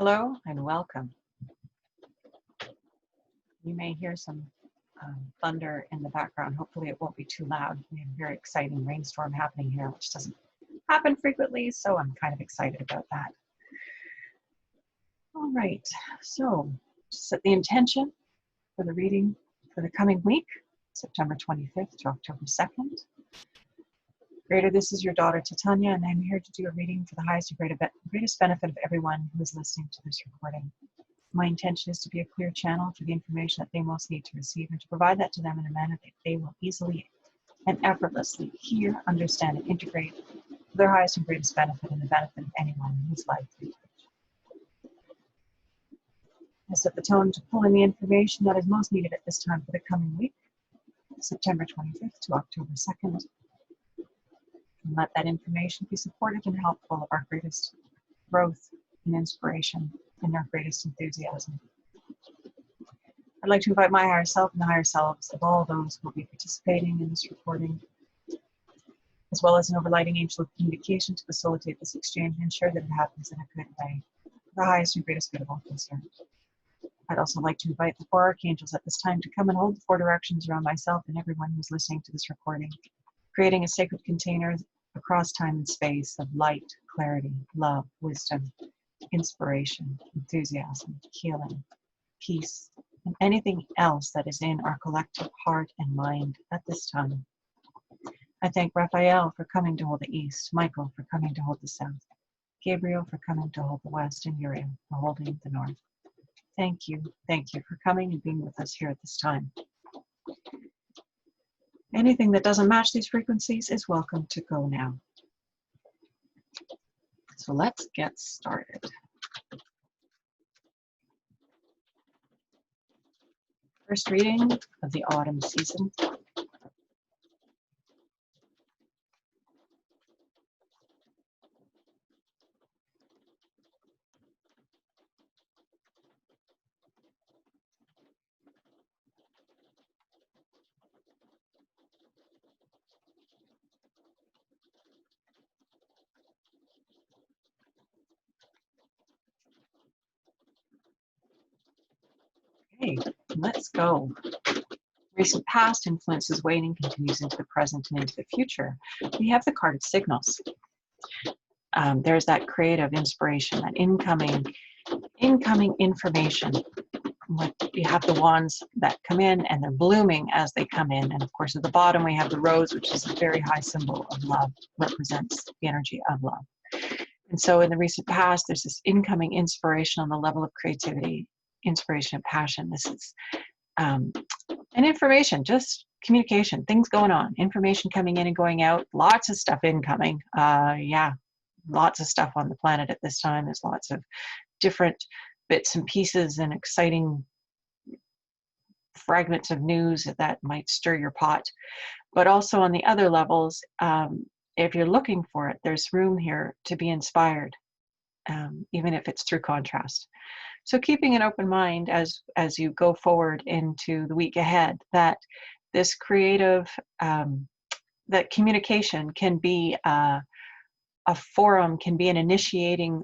Hello and welcome. You may hear some thunder in the background. Hopefully it won't be too loud. We have a very exciting rainstorm happening here, which doesn't happen frequently, so I'm kind of excited about that. All right, so set the intention for the reading for the coming week, September 25th to October 2nd. Creator, this is your daughter Titania, and I'm here to do a reading for the highest and greatest benefit of everyone who is listening to this recording. My intention is to be a clear channel for the information that they most need to receive and to provide that to them in a manner that they will easily and effortlessly hear, understand, and integrate for their highest and greatest benefit and the benefit of anyone whose life they touch. I set the tone to pull in the information that is most needed at this time for the coming week, September 25th to October 2nd. And let that information be supportive and helpful of our greatest growth and inspiration and our greatest enthusiasm. I'd like to invite my higher self and the higher selves of all those who will be participating in this recording, as well as an overlighting angel of communication to facilitate this exchange and ensure that it happens in a good way, for the highest and greatest good of all concerned. I'd also like to invite the four archangels at this time to come and hold the four directions around myself and everyone who's listening to this recording, creating a sacred container across time and space of light, clarity, love, wisdom, inspiration, enthusiasm, healing, peace, and anything else that is in our collective heart and mind at this time. I thank Raphael for coming to hold the east, Michael for coming to hold the south, Gabriel for coming to hold the west, and Uriel for holding the north. Thank you for coming and being with us here at this time. Anything that doesn't match these frequencies is welcome to go now. So let's get started. First reading of the autumn season. Okay, let's go. Recent past influences waning continues into the present and into the future. We have the card of signals. There's that creative inspiration, that incoming information. You have the wands that come in and they're blooming as they come in. And of course at the bottom we have the rose, which is a very high symbol of love, represents the energy of love. And so in the recent past, there's this incoming inspiration on the level of creativity, inspiration and passion. This is and information, just communication, things going on, information coming in and going out, lots of stuff incoming. Lots of stuff on the planet at this time. There's lots of different bits and pieces and exciting fragments of news that might stir your pot. But also on the other levels, if you're looking for it, there's room here to be inspired, even if it's through contrast. So keeping an open mind as you go forward into the week ahead, that this creative, that communication can be a forum, can be an initiating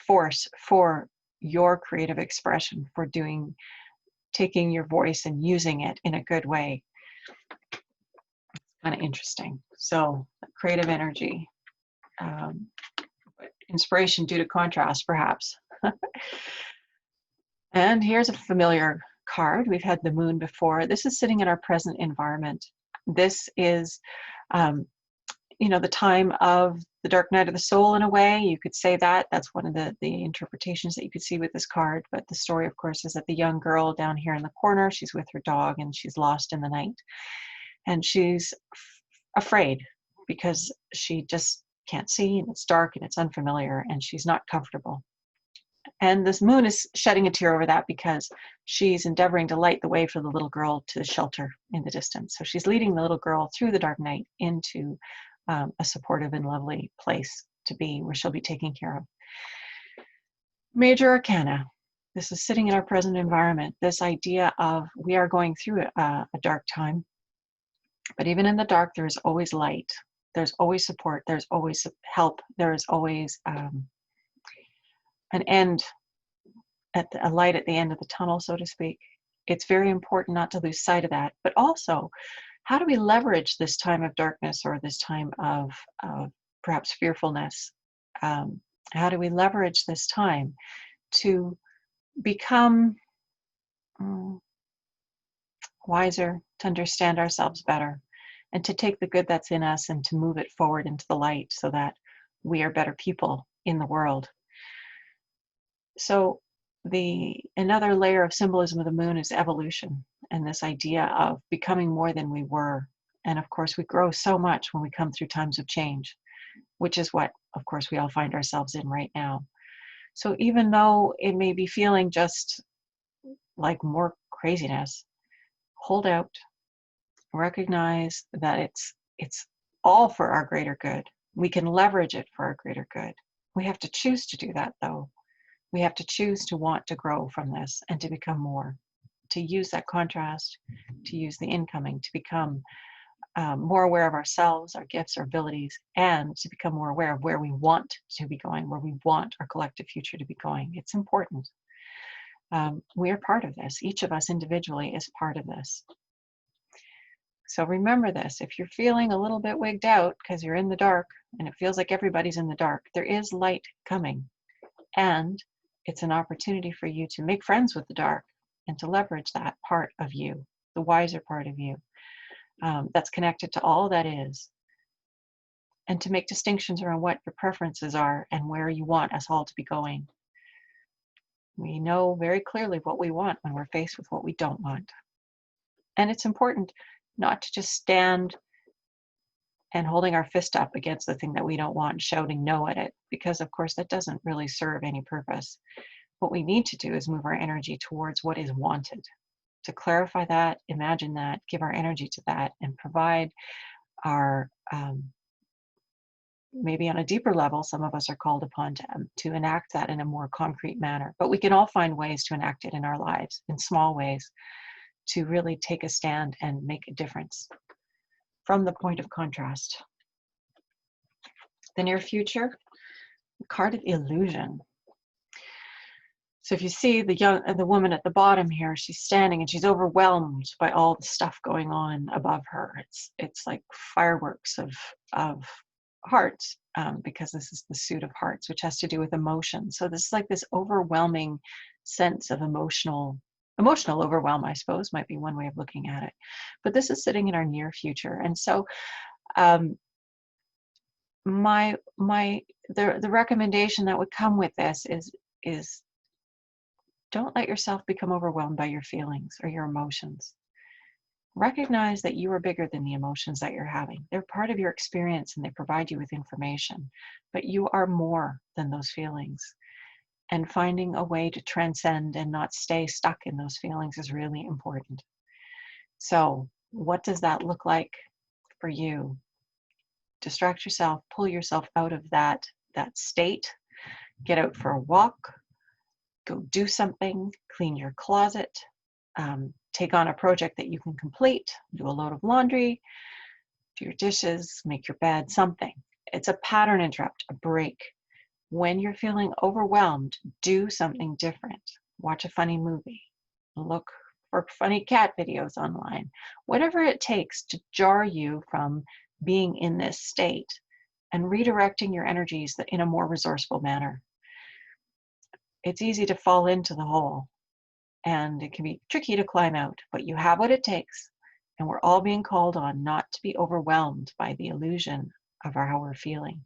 force for your creative expression, for taking your voice and using it in a good way. It's kind of interesting. So creative energy, inspiration due to contrast, perhaps. And here's a familiar card. We've had the moon before. This is sitting in our present environment. This is, the time of the dark night of the soul in a way. You could say that. That's one of the interpretations that you could see with this card. But the story, of course, is that the young girl down here in the corner, she's with her dog and she's lost in the night. And she's afraid because she just can't see and it's dark and it's unfamiliar and she's not comfortable. And this moon is shedding a tear over that because she's endeavoring to light the way for the little girl to the shelter in the distance. So she's leading the little girl through the dark night into a supportive and lovely place to be, where she'll be taken care of. Major Arcana. This is sitting in our present environment. This idea of we are going through a dark time, but even in the dark, there is always light. There's always support. There's always help. There is always an end, a light at the end of the tunnel, so to speak. It's very important not to lose sight of that. But also, how do we leverage this time of darkness or this time of perhaps fearfulness? How do we leverage this time to become wiser, to understand ourselves better, and to take the good that's in us and to move it forward into the light so that we are better people in the world? So another layer of symbolism of the moon is evolution, and this idea of becoming more than we were. And of course, we grow so much when we come through times of change, which is what, of course, we all find ourselves in right now. So even though it may be feeling just like more craziness, hold out, recognize that it's all for our greater good. We can leverage it for our greater good. We have to choose to do that, though. We have to choose to want to grow from this and to become more, to use that contrast, to use the incoming, to become more aware of ourselves, our gifts, our abilities, and to become more aware of where we want to be going, where we want our collective future to be going. It's important. We are part of this. Each of us individually is part of this. So remember this, if you're feeling a little bit wigged out because you're in the dark and it feels like everybody's in the dark, there is light coming. And it's an opportunity for you to make friends with the dark and to leverage that part of you, the wiser part of you, that's connected to all that is, and to make distinctions around what your preferences are and where you want us all to be going. We know very clearly what we want when we're faced with what we don't want. And it's important not to just stand and holding our fist up against the thing that we don't want and shouting no at it, because of course that doesn't really serve any purpose. What we need to do is move our energy towards what is wanted, to clarify that, imagine that, give our energy to that, and provide our, maybe on a deeper level, some of us are called upon to enact that in a more concrete manner. But we can all find ways to enact it in our lives, in small ways, to really take a stand and make a difference from the point of contrast. The near future, the card of illusion. So if you see the woman at the bottom here, she's standing and she's overwhelmed by all the stuff going on above her. It's like fireworks of hearts, because this is the suit of hearts, which has to do with emotion. So this is like this overwhelming sense of emotional overwhelm, I suppose, might be one way of looking at it. But this is sitting in our near future. And so the recommendation that would come with this is don't let yourself become overwhelmed by your feelings or your emotions. Recognize that you are bigger than the emotions that you're having. They're part of your experience and they provide you with information, but you are more than those feelings. And finding a way to transcend and not stay stuck in those feelings is really important. So, what does that look like for you? Distract yourself, pull yourself out of that state, get out for a walk, go do something, clean your closet, take on a project that you can complete, do a load of laundry, do your dishes, make your bed, something. It's a pattern interrupt, a break. When you're feeling overwhelmed, do something different. Watch a funny movie, look for funny cat videos online, whatever it takes to jar you from being in this state and redirecting your energies in a more resourceful manner. It's easy to fall into the hole and it can be tricky to climb out, but you have what it takes, and we're all being called on not to be overwhelmed by the illusion of how we're feeling.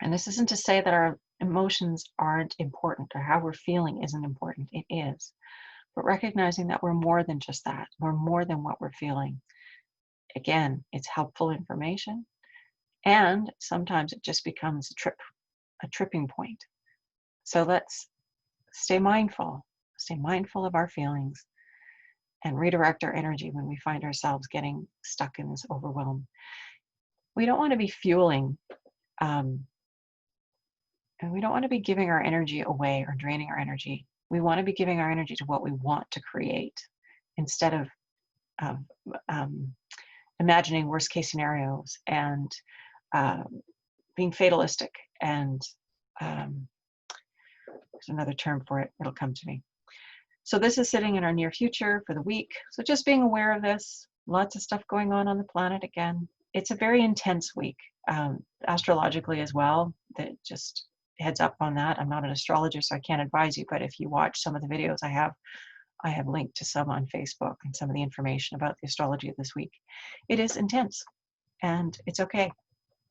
And this isn't to say that our emotions aren't important or how we're feeling isn't important. It is. But recognizing that we're more than just that. We're more than what we're feeling. Again, it's helpful information. And sometimes it just becomes a tripping point. So let's stay mindful of our feelings and redirect our energy when we find ourselves getting stuck in this overwhelm. We don't want to be fueling, and we don't want to be giving our energy away or draining our energy. We want to be giving our energy to what we want to create instead of imagining worst case scenarios and being fatalistic and There's another term for it. It'll come to me. So this is sitting in our near future for the week. So just being aware of this, lots of stuff going on the planet again. It's a very intense week, astrologically as well. That just heads up on that. I'm not an astrologer, so I can't advise you, but if you watch some of the videos I have linked to some on Facebook and some of the information about the astrology of this week. It is intense, and it's okay.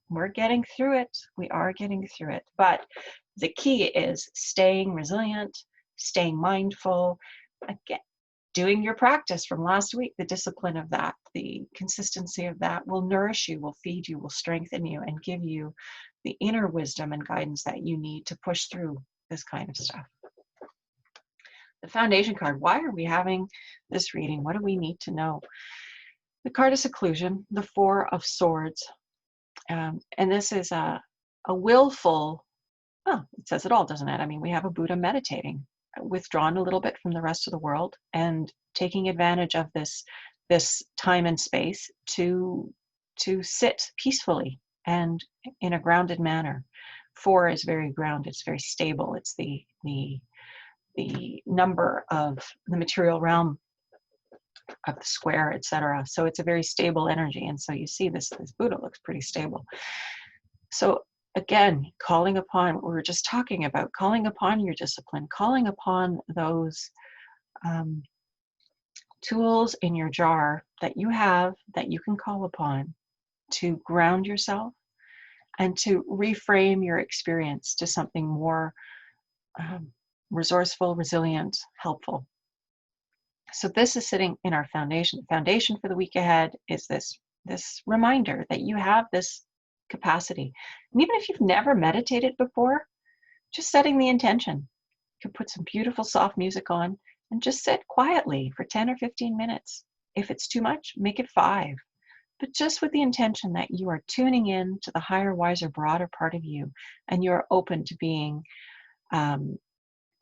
We're getting through it. We are getting through it. But the key is staying resilient, staying mindful, again, doing your practice from last week. The discipline of that, the consistency of that will nourish you, will feed you, will strengthen you, and give you the inner wisdom and guidance that you need to push through this kind of stuff. The foundation card, why are we having this reading? What do we need to know? The card of seclusion, the Four of Swords. And this is a willful, well, it says it all, doesn't it? I mean, we have a Buddha meditating, withdrawn a little bit from the rest of the world and taking advantage of this time and space to sit peacefully and in a grounded manner. Four is very grounded, it's very stable. It's the number of the material realm of the square, etc. So it's a very stable energy. And so you see this Buddha looks pretty stable. So again, calling upon what we were just talking about, calling upon your discipline, calling upon those tools in your jar that you have, that you can call upon to ground yourself and to reframe your experience to something more resourceful, resilient, helpful. So this is sitting in our foundation. The foundation for the week ahead is this reminder that you have this capacity. And even if you've never meditated before, just setting the intention. You can put some beautiful soft music on and just sit quietly for 10 or 15 minutes. If it's too much, make it 5. But just with the intention that you are tuning in to the higher, wiser, broader part of you, and you're open to being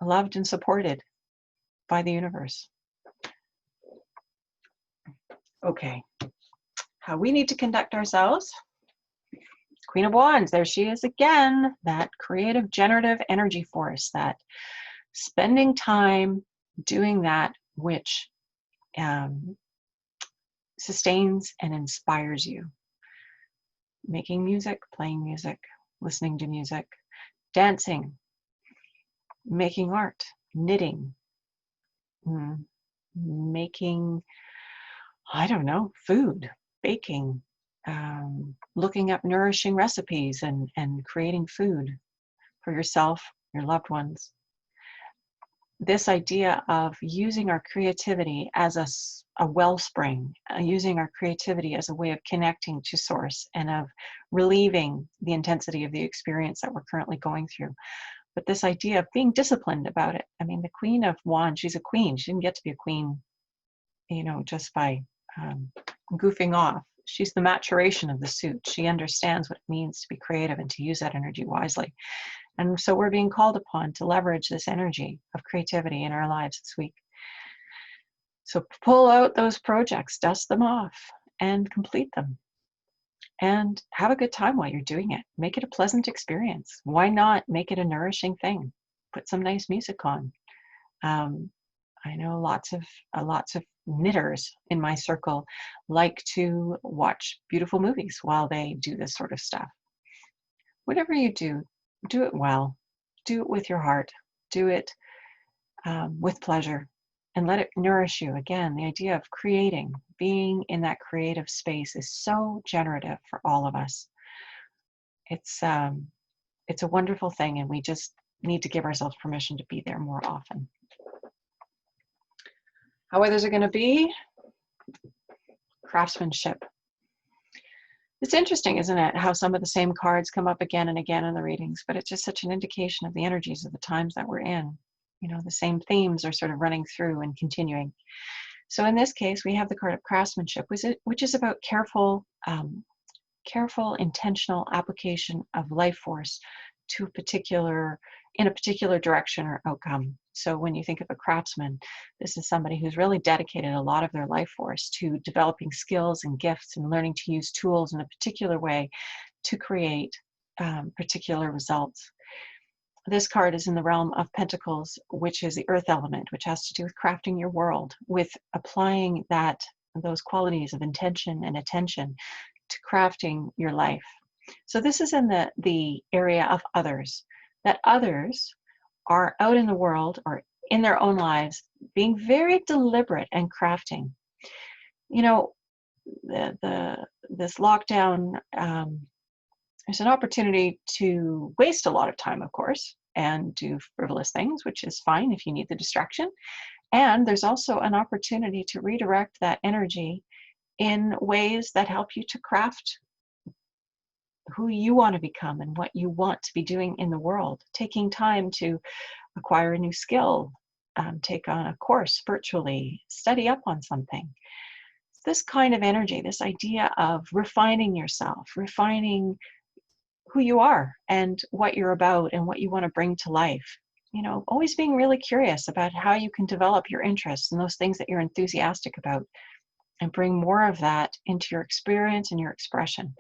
loved and supported by the universe. Okay, how we need to conduct ourselves. Queen of Wands, there she is again, that creative, generative energy force, that spending time doing that which sustains and inspires you. Making music, playing music, listening to music, dancing, making art, knitting, making, I don't know, food, baking, looking up nourishing recipes and creating food for yourself, your loved ones. This idea of using our creativity as a wellspring, using our creativity as a way of connecting to source and of relieving the intensity of the experience that we're currently going through. But this idea of being disciplined about it. I mean, the Queen of Wands, she's a queen. She didn't get to be a queen, just by goofing off. She's the maturation of the suit. She understands what it means to be creative and to use that energy wisely. And so we're being called upon to leverage this energy of creativity in our lives this week. So pull out those projects, dust them off, and complete them. And have a good time while you're doing it. Make it a pleasant experience. Why not make it a nourishing thing? Put some nice music on. I know lots of knitters in my circle like to watch beautiful movies while they do this sort of stuff. Whatever you do it well. Do it with your heart. Do it with pleasure, and let it nourish you. Again, the idea of creating, being in that creative space is so generative for all of us. It's a wonderful thing, and we just need to give ourselves permission to be there more often. How others are going to be? Craftsmanship. It's interesting, isn't it, how some of the same cards come up again and again in the readings, but it's just such an indication of the energies of the times that we're in. The same themes are sort of running through and continuing. So in this case, we have the card of craftsmanship, which is about careful, intentional application of life force to in a particular direction or outcome. So when you think of a craftsman, this is somebody who's really dedicated a lot of their life force to developing skills and gifts and learning to use tools in a particular way to create particular results. this card is in the realm of Pentacles, which is the earth element, which has to do with crafting your world, with applying those qualities of intention and attention to crafting your life. So this is in the area of others, that others are out in the world or in their own lives being very deliberate and crafting. You know, this lockdown, there's an opportunity to waste a lot of time, of course, and do frivolous things, which is fine if you need the distraction. And there's also an opportunity to redirect that energy in ways that help you to craft who you want to become and what you want to be doing in the world. Taking time to acquire a new skill, take on a course virtually, study up on something. This kind of energy, this idea of refining yourself, refining who you are and what you're about and what you want to bring to life. You know, always being really curious about how you can develop your interests and those things that you're enthusiastic about and bring more of that into your experience and your expression.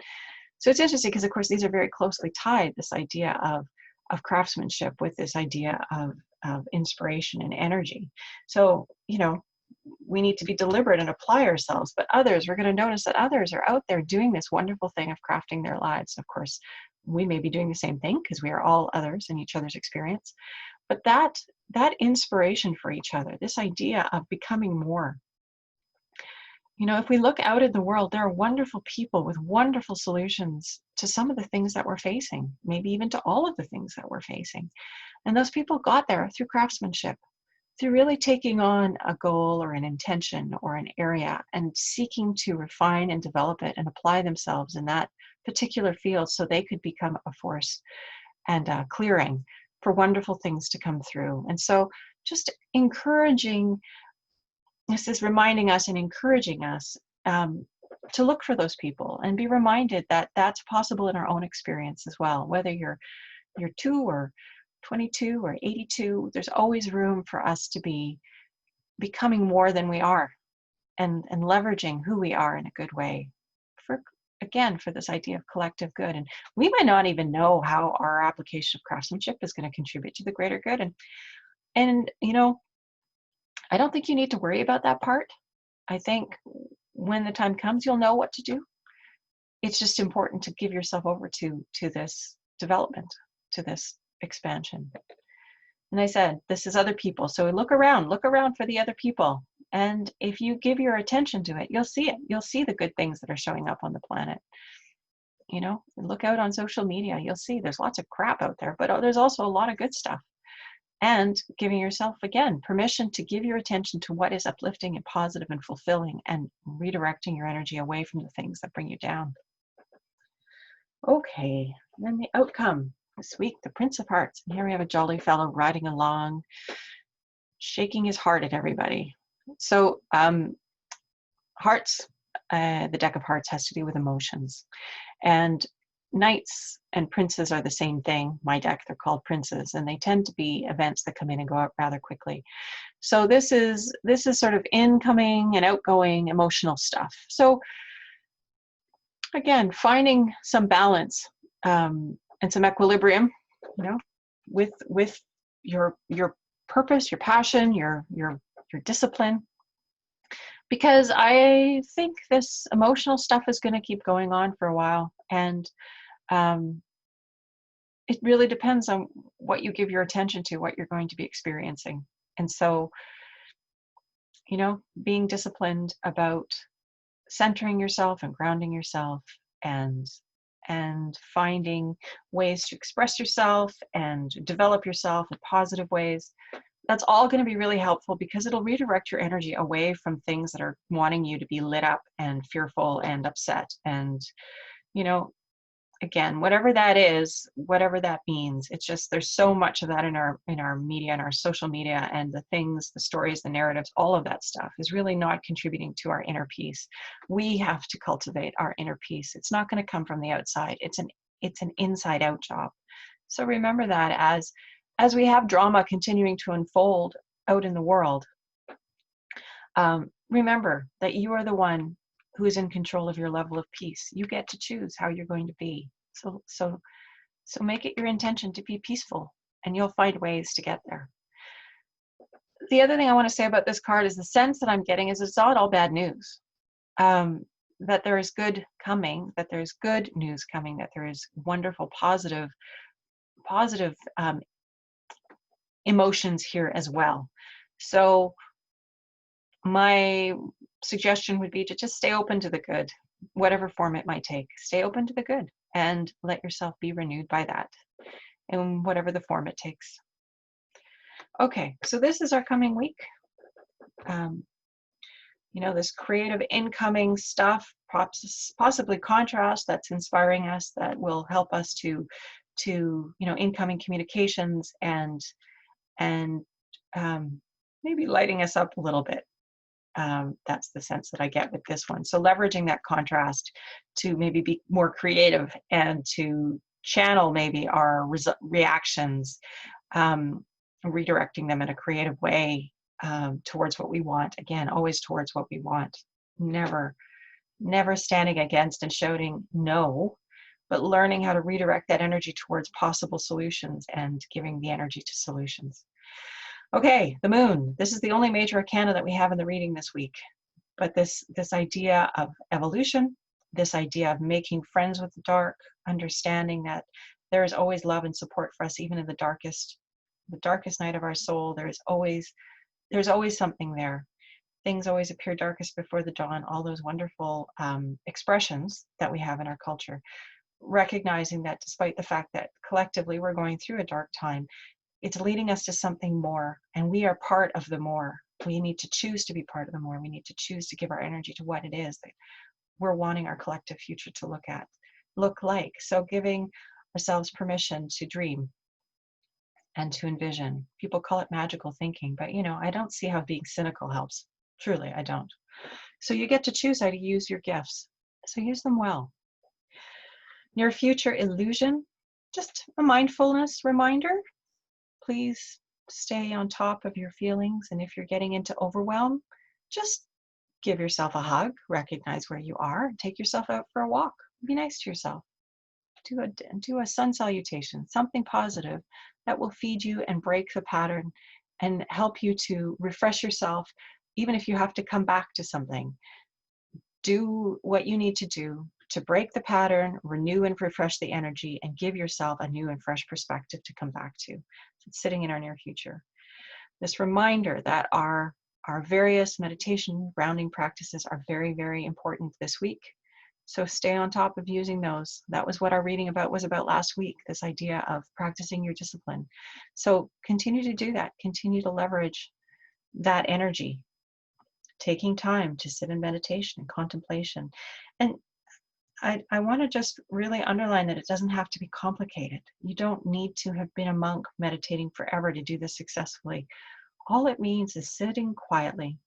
So it's interesting because, of course, these are very closely tied, this idea of craftsmanship with this idea of inspiration and energy. So, you know, we need to be deliberate and apply ourselves, but others, we're going to notice that others are out there doing this wonderful thing of crafting their lives. Of course, we may be doing the same thing because we are all others in each other's experience, but that inspiration for each other, this idea of becoming more. You know, if we look out in the world, there are wonderful people with wonderful solutions to some of the things that we're facing, maybe even to all of the things that we're facing. And those people got there through craftsmanship, through really taking on a goal or an intention or an area and seeking to refine and develop it and apply themselves in that particular field so they could become a force and a clearing for wonderful things to come through. And so just encouraging, this is reminding us and encouraging us to look for those people and be reminded that that's possible in our own experience as well. Whether you're 2 or 22 or 82, there's always room for us to be becoming more than we are and leveraging who we are in a good way for this idea of collective good. And we might not even know how our application of craftsmanship is going to contribute to the greater good. And you know, I don't think you need to worry about that part. I think when the time comes, you'll know what to do. It's just important to give yourself over to this development, to this expansion. And I said, this is other people. So look around for the other people. And if you give your attention to it, you'll see it. You'll see the good things that are showing up on the planet. You know, look out on social media. You'll see there's lots of crap out there, but there's also a lot of good stuff. And giving yourself, again, permission to give your attention to what is uplifting and positive and fulfilling, and redirecting your energy away from the things that bring you down. Okay, and then the outcome this week, the Prince of Hearts. And here we have a jolly fellow riding along, shaking his heart at everybody. So hearts, the deck of hearts has to do with emotions. And knights and princes are the same thing. My deck, they're called princes, and they tend to be events that come in and go out rather quickly. So this is sort of incoming and outgoing emotional stuff. So again, finding some balance and some equilibrium, you know, with your purpose, your passion, your discipline. Because I think this emotional stuff is going to keep going on for a while, and it really depends on what you give your attention to, what you're going to be experiencing. And so, you know, being disciplined about centering yourself and grounding yourself, and finding ways to express yourself and develop yourself in positive ways, that's all going to be really helpful, because it'll redirect your energy away from things that are wanting you to be lit up and fearful and upset. And, you know, again, whatever that is, whatever that means, it's just, there's so much of that in our media and our social media, and the things, the stories, the narratives, all of that stuff is really not contributing to our inner peace. We have to cultivate our inner peace. It's not going to come from the outside. It's an inside out job. So remember that as we have drama continuing to unfold out in the world, remember that you are the one who is in control of your level of peace. You get to choose how you're going to be. So make it your intention to be peaceful and you'll find ways to get there. The other thing I want to say about this card is the sense that I'm getting is it's not all bad news. That there is good coming, that there's good news coming, that there is wonderful, positive emotions here as well. So my suggestion would be to just stay open to the good, whatever form it might take. Stay open to the good and let yourself be renewed by that in whatever the form it takes. Okay, so this is our coming week. You know, this creative incoming stuff, possibly contrast that's inspiring us, that will help us to you know, incoming communications and maybe lighting us up a little bit. That's the sense that I get with this one. So leveraging that contrast to maybe be more creative and to channel maybe our reactions, redirecting them in a creative way towards what we want. Again, always towards what we want. Never standing against and shouting no, but learning how to redirect that energy towards possible solutions and giving the energy to solutions. Okay, the moon. This is the only major arcana that we have in the reading this week. But this idea of evolution, this idea of making friends with the dark, understanding that there is always love and support for us, even in the darkest night of our soul. There's always something there. Things always appear darkest before the dawn. All those wonderful expressions that we have in our culture. Recognizing that despite the fact that collectively we're going through a dark time, it's leading us to something more, and we are part of the more. We need to choose to be part of the more. We need to choose to give our energy to what it is that we're wanting our collective future to look like. So giving ourselves permission to dream and to envision. People call it magical thinking, but you know, I don't see how being cynical helps. Truly, I don't. So you get to choose how to use your gifts. So use them well. Near future illusion, just a mindfulness reminder. Please stay on top of your feelings. And if you're getting into overwhelm, just give yourself a hug, recognize where you are, take yourself out for a walk. Be nice to yourself. Do a sun salutation, something positive that will feed you and break the pattern and help you to refresh yourself. Even if you have to come back to something, do what you need to do to break the pattern, renew and refresh the energy, and give yourself a new and fresh perspective to come back to. It's sitting in our near future. This reminder that our various meditation grounding practices are very, very important this week. So stay on top of using those. That was what our reading was about last week, this idea of practicing your discipline. So continue to do that. Continue to leverage that energy, taking time to sit in meditation and contemplation. And I want to just really underline that it doesn't have to be complicated. You don't need to have been a monk meditating forever to do this successfully. All it means is sitting quietly,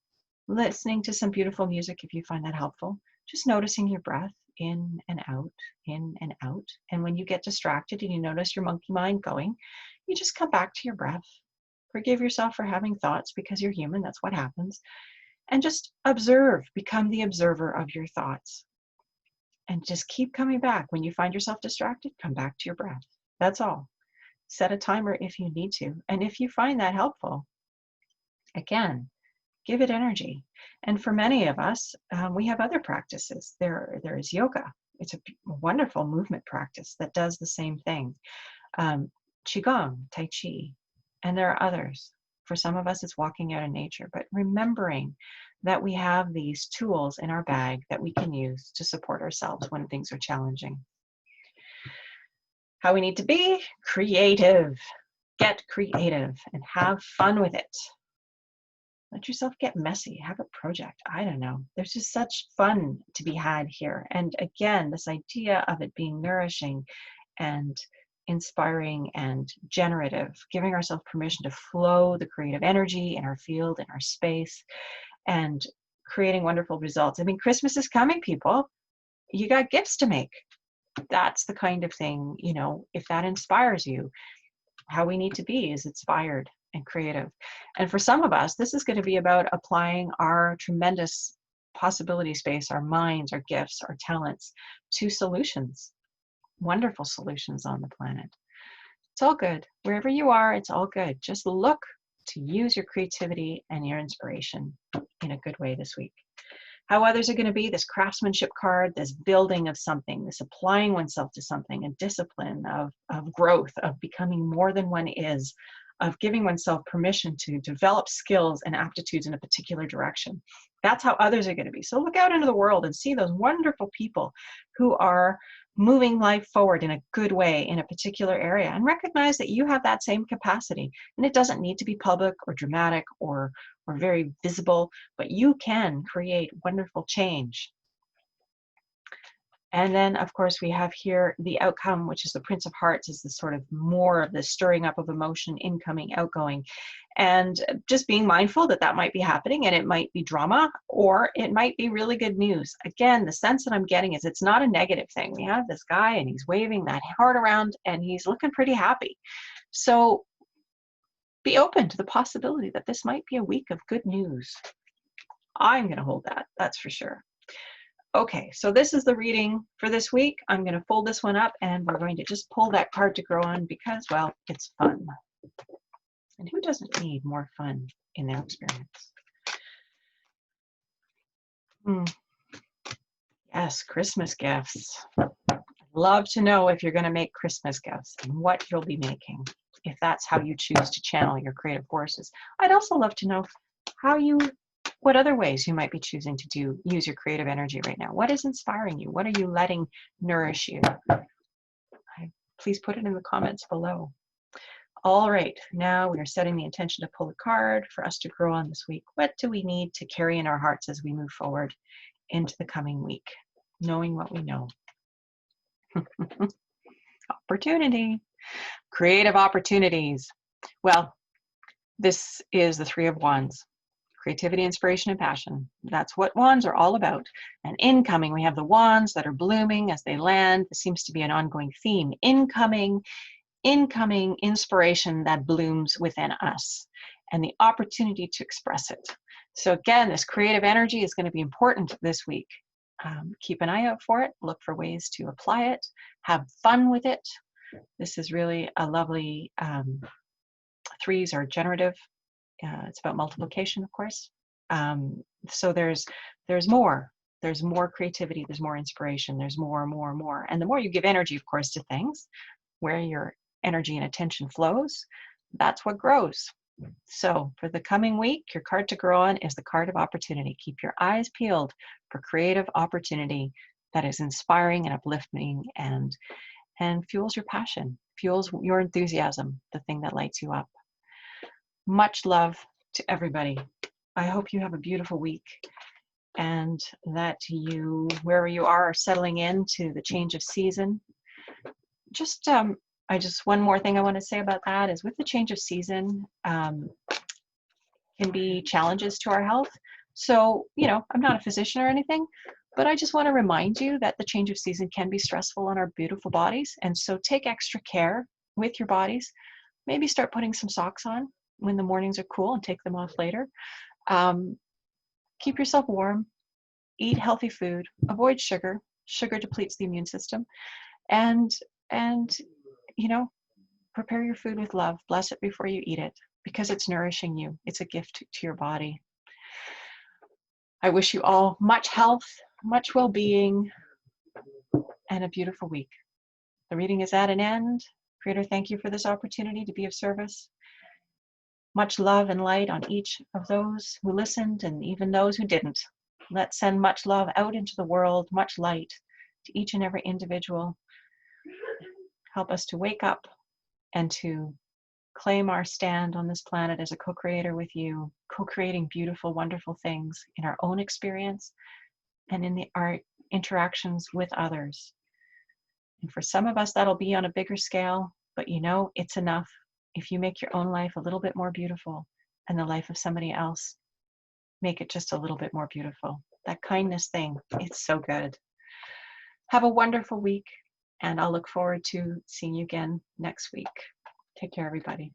listening to some beautiful music if you find that helpful, just noticing your breath in and out, in and out. And when you get distracted and you notice your monkey mind going, you just come back to your breath. Forgive yourself for having thoughts because you're human, that's what happens. And just observe, become the observer of your thoughts. And just keep coming back. When you find yourself distracted, come back to your breath. That's all. Set a timer if you need to. And if you find that helpful, again, give it energy. And for many of us, we have other practices. There is yoga. It's a wonderful movement practice that does the same thing. Qigong, Tai Chi, and there are others. For some of us, it's walking out in nature, but remembering that we have these tools in our bag that we can use to support ourselves when things are challenging. How we need to be creative. Get creative and have fun with it. Let yourself get messy. Have a project. I don't know. There's just such fun to be had here. And again, this idea of it being nourishing and inspiring and generative, giving ourselves permission to flow the creative energy in our field, in our space, and creating wonderful results. I mean, Christmas is coming, people. You got gifts to make. That's the kind of thing, you know, if that inspires you, how we need to be is inspired and creative. And for some of us, this is going to be about applying our tremendous possibility space, our minds, our gifts, our talents to solutions, wonderful solutions on the planet. It's all good. Wherever you are, it's all good. Just look to use your creativity and your inspiration in a good way this week. How others are going to be, this craftsmanship card, this building of something, this applying oneself to something, a discipline of growth, of becoming more than one is, of giving oneself permission to develop skills and aptitudes in a particular direction. That's how others are going to be. So look out into the world and see those wonderful people who are moving life forward in a good way in a particular area, and recognize that you have that same capacity. And it doesn't need to be public or dramatic or very visible, but you can create wonderful change. And then, of course, we have here the outcome, which is the Prince of Hearts, is the sort of more of the stirring up of emotion, incoming, outgoing. And just being mindful that that might be happening, and it might be drama, or it might be really good news. Again, the sense that I'm getting is it's not a negative thing. We have this guy, and he's waving that heart around, and he's looking pretty happy. So be open to the possibility that this might be a week of good news. I'm going to hold that, that's for sure. Okay, so this is the reading for this week. I'm going to fold this one up, and we're going to just pull that card to grow on because, well, it's fun. And who doesn't need more fun in their experience? Yes, Christmas gifts. I'd love to know if you're going to make Christmas gifts and what you'll be making, if that's how you choose to channel your creative forces. I'd also love to know what other ways you might be choosing to use your creative energy right now. What is inspiring you? What are you letting nourish you? Please put it in the comments below. All right, now we are setting the intention to pull a card for us to grow on this week. What do we need to carry in our hearts as we move forward into the coming week? Knowing what we know. Opportunity. Creative opportunities. Well, this is the Three of Wands. Creativity, inspiration, and passion. That's what wands are all about. And incoming, we have the wands that are blooming as they land. This seems to be an ongoing theme. Incoming inspiration that blooms within us, and the opportunity to express it. So again, this creative energy is going to be important this week. Keep an eye out for it. Look for ways to apply it. Have fun with it. This is really a lovely, threes are generative. It's about multiplication, of course. So there's more. There's more creativity. There's more inspiration. There's more. And the more you give energy, of course, to things, where your energy and attention flows, that's what grows. So for the coming week, your card to grow on is the card of opportunity. Keep your eyes peeled for creative opportunity that is inspiring and uplifting and fuels your passion, fuels your enthusiasm, the thing that lights you up. Much love to everybody. I hope you have a beautiful week and that you, wherever you are settling into the change of season. One more thing I want to say about that is with the change of season, can be challenges to our health. So, I'm not a physician or anything, but I just want to remind you that the change of season can be stressful on our beautiful bodies. And so take extra care with your bodies. Maybe start putting some socks on when the mornings are cool and take them off later. Keep yourself warm, eat healthy food, avoid sugar. Sugar depletes the immune system. And prepare your food with love. Bless it before you eat it because it's nourishing you. It's a gift to your body. I wish you all much health, much well-being, and a beautiful week. The reading is at an end. Creator, thank you for this opportunity to be of service. Much love and light on each of those who listened and even those who didn't. Let's send much love out into the world, much light to each and every individual. Help us to wake up and to claim our stand on this planet as a co-creator with you, co-creating beautiful, wonderful things in our own experience and in our interactions with others. And for some of us, that'll be on a bigger scale, but it's enough if you make your own life a little bit more beautiful and the life of somebody else, make it just a little bit more beautiful. That kindness thing, it's so good. Have a wonderful week, and I'll look forward to seeing you again next week. Take care, everybody.